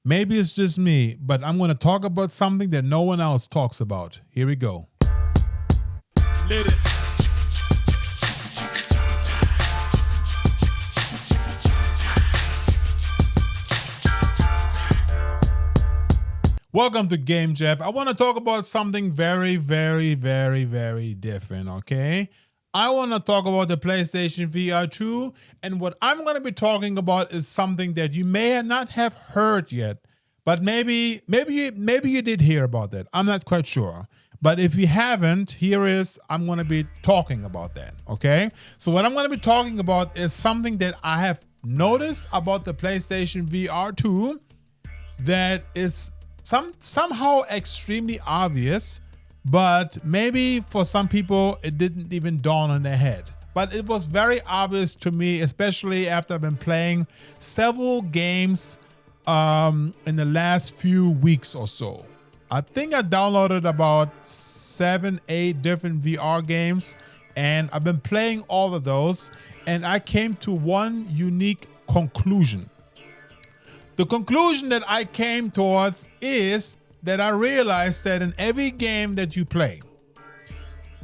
Maybe it's just me, but I'm going to talk about something that no one else talks about. Here we go. Lit it. Welcome to Game Jeff. I want to talk about something very, very, very, very different, okay? I want to talk about the PlayStation VR 2, and what I'm going to be talking about is something that you may not have heard yet, but maybe you did hear about that. I'm not quite sure. But if you haven't, I'm going to be talking about that, okay? So what I'm going to be talking about is something that I have noticed about the PlayStation VR 2 that is somehow extremely obvious, but maybe for some people it didn't even dawn on their head. But it was very obvious to me, especially after I've been playing several games in the last few weeks or so. I think I downloaded about 7-8 different VR games, and I've been playing all of those, and I came to one unique conclusion. The conclusion that I came towards is that I realized that in every game that you play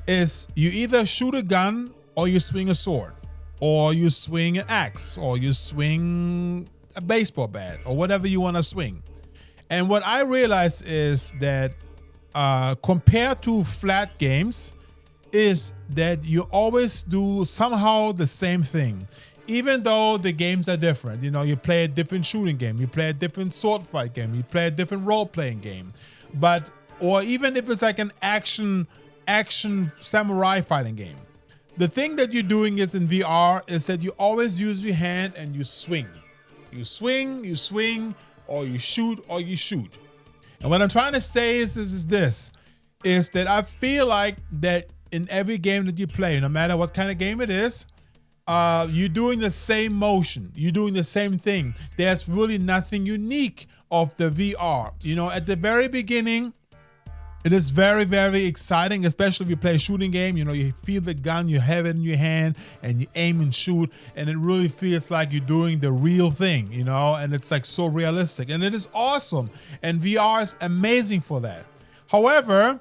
is you either shoot a gun or you swing a sword or you swing an axe or you swing a baseball bat or whatever you want to swing. And what I realized is that compared to flat games is that you always do somehow the same thing. Even though the games are different, you play a different shooting game, you play a different sword fight game, you play a different role-playing game, or even if it's like an action samurai fighting game, the thing that you're doing is in VR is that you always use your hand and you swing, you swing, or you shoot, And what I'm trying to say is that I feel like that in every game that you play, no matter what kind of game it is, you're doing the same motion. You're doing the same thing. There's really nothing unique of the VR. At the very beginning, it is very, very exciting, especially if you play a shooting game. You feel the gun, you have it in your hand, and you aim and shoot, and it really feels like you're doing the real thing, and it's like so realistic. And it is awesome. And VR is amazing for that. However,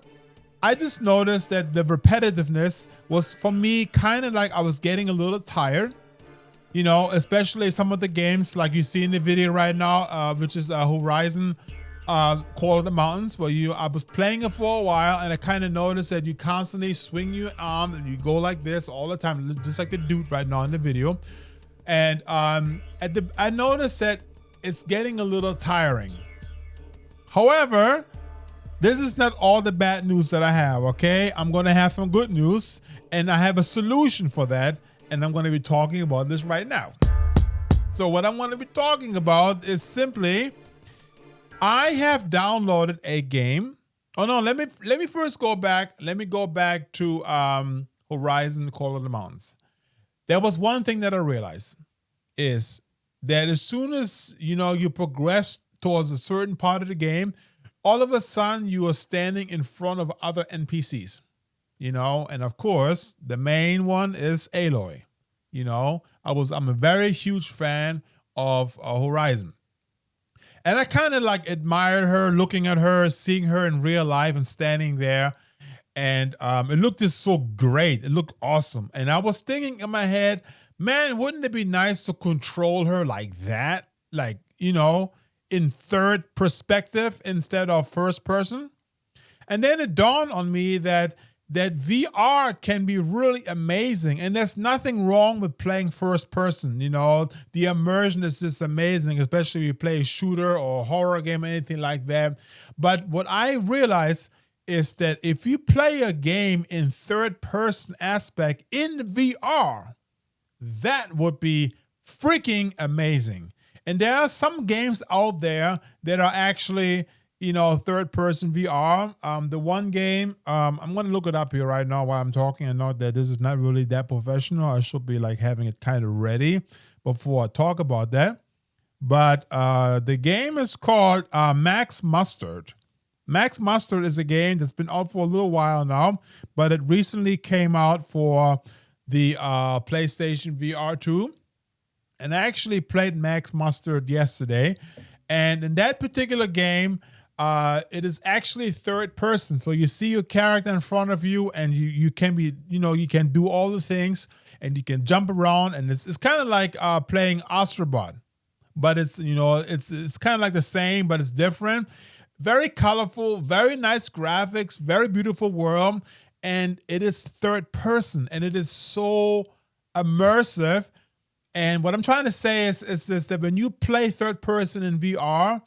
I just noticed that the repetitiveness was, for me, kind of like I was getting a little tired, especially some of the games like you see in the video right now, which is Horizon Call of the Mountains, where I was playing it for a while, and I kind of noticed that you constantly swing your arm and you go like this all the time, just like the dude right now in the video. And I noticed that it's getting a little tiring. However, this is not all the bad news that I have, okay? I'm going to have some good news, and I have a solution for that, and I'm going to be talking about this right now. So what I'm going to be talking about is simply, I have downloaded a game. Oh no, let me first go back. Let me go back to Horizon Call of the Mountains. There was one thing that I realized is that as soon as you progress towards a certain part of the game, all of a sudden you are standing in front of other NPCs, and of course the main one is Aloy. I'm a very huge fan of Horizon, and I kind of like admired her, looking at her, seeing her in real life and standing there, and it looked just so great. It looked awesome, and I was thinking in my head, man, wouldn't it be nice to control her like that, in third perspective instead of first person? And then it dawned on me that VR can be really amazing, and there's nothing wrong with playing first person. The immersion is just amazing, especially if you play a shooter or a horror game or anything like that. But what I realized is that if you play a game in third person aspect in VR, that would be freaking amazing. And there are some games out there that are actually, third-person VR. The one game, I'm going to look it up here right now while I'm talking. I know that this is not really that professional. I should be having it kind of ready before I talk about that. But the game is called Max Mustard. Max Mustard is a game that's been out for a little while now, but it recently came out for the PlayStation VR 2. And I actually played Max Mustard yesterday. And in that particular game, it is actually third person. So you see your character in front of you, and you can be, you can do all the things, and you can jump around, and it's kind of like playing Astrobot, but it's it's kind of like the same, but it's different. Very colorful, very nice graphics, very beautiful world, and it is third person, and it is so immersive. And what I'm trying to say is this, that when you play third person in VR,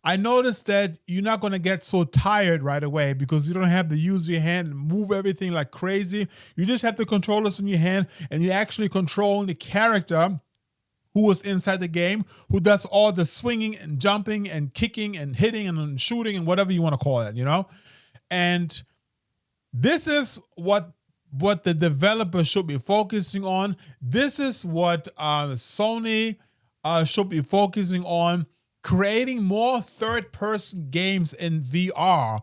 I noticed that you're not going to get so tired right away because you don't have to use your hand and move everything like crazy. You just have the controllers in your hand, and you're actually controlling the character who was inside the game, who does all the swinging and jumping and kicking and hitting and shooting and whatever you want to call it, And this is what the developer should be focusing on. This is what Sony should be focusing on, creating more third-person games in VR,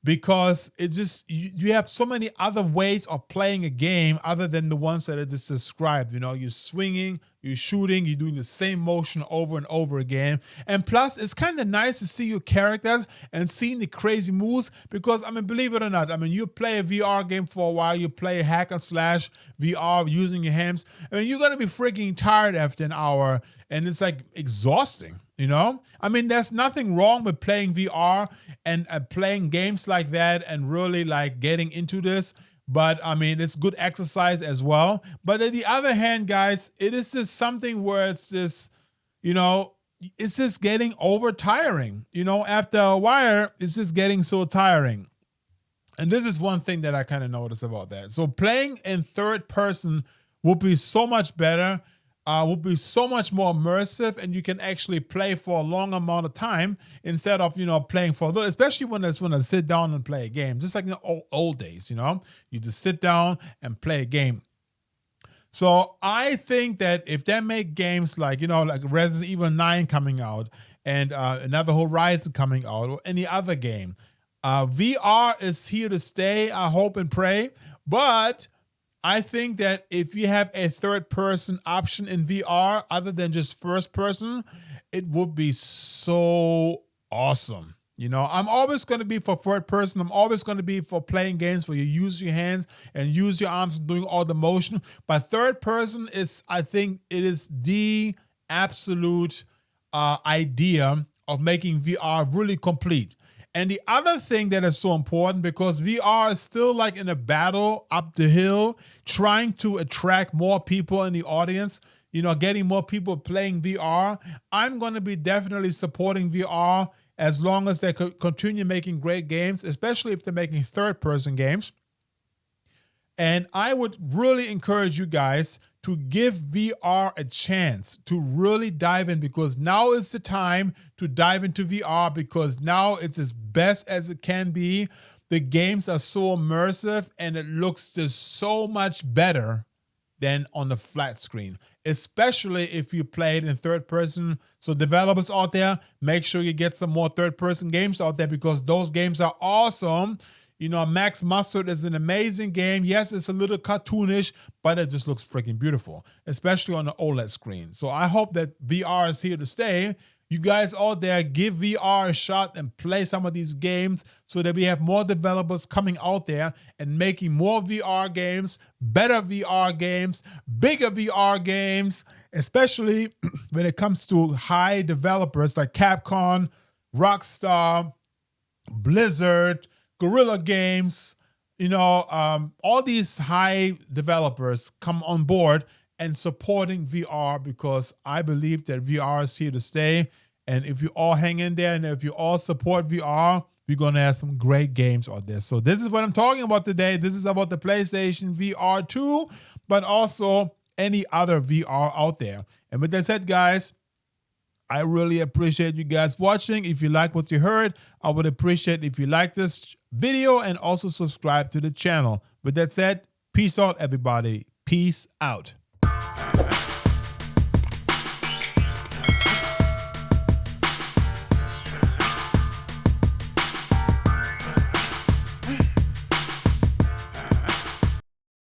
because it just you have so many other ways of playing a game other than the ones that are just described. You're swinging, you're shooting, you're doing the same motion over and over again. And plus, it's kind of nice to see your characters and seeing the crazy moves, because, believe it or not, you play a VR game for a while, you play hack and slash VR using your hands, you're going to be freaking tired after an hour, and it's like exhausting. There's nothing wrong with playing VR and playing games like that and really like getting into this. But it's good exercise as well. But on the other hand, guys, it is just something where it's just, it's just getting over tiring. After a while, it's just getting so tiring. And this is one thing that I kind of noticed about that. So playing in third person would be so much better. Will be so much more immersive, and you can actually play for a long amount of time instead of playing for a little, especially when I sit down and play a game, just like in the old days. You just sit down and play a game. So I think that if they make games like like Resident Evil 9 coming out and another Horizon coming out, or any other game, VR is here to stay. I hope and pray, but I think that if you have a third person option in VR other than just first person, it would be so awesome. I'm always going to be for third person. I'm always going to be for playing games where you use your hands and use your arms and doing all the motion. But third person is, I think it is the absolute idea of making VR really complete. And the other thing that is so important, because VR is still like in a battle up the hill, trying to attract more people in the audience, getting more people playing VR. I'm going to be definitely supporting VR as long as they continue making great games, especially if they're making third-person games. And I would really encourage you guys to give VR a chance to really dive in, because now is the time to dive into VR, because now it's as best as it can be. The games are so immersive, and it looks just so much better than on the flat screen, especially if you play it in third person. So developers out there, make sure you get some more third person games out there, because those games are awesome. Max Mustard is an amazing game. Yes, it's a little cartoonish, but it just looks freaking beautiful, especially on the OLED screen. So I hope that VR is here to stay. You guys out there, give VR a shot and play some of these games so that we have more developers coming out there and making more VR games, better VR games, bigger VR games, especially when it comes to high developers like Capcom, Rockstar, Blizzard, Guerrilla Games, all these high developers come on board and supporting VR, because I believe that VR is here to stay. And if you all hang in there and if you all support VR, we're going to have some great games out there. So this is what I'm talking about today. This is about the PlayStation VR 2, but also any other VR out there. And with that said, guys, I really appreciate you guys watching. If you like what you heard, I would appreciate if you like this video and also subscribe to the channel. With that said, peace out, everybody. Peace out.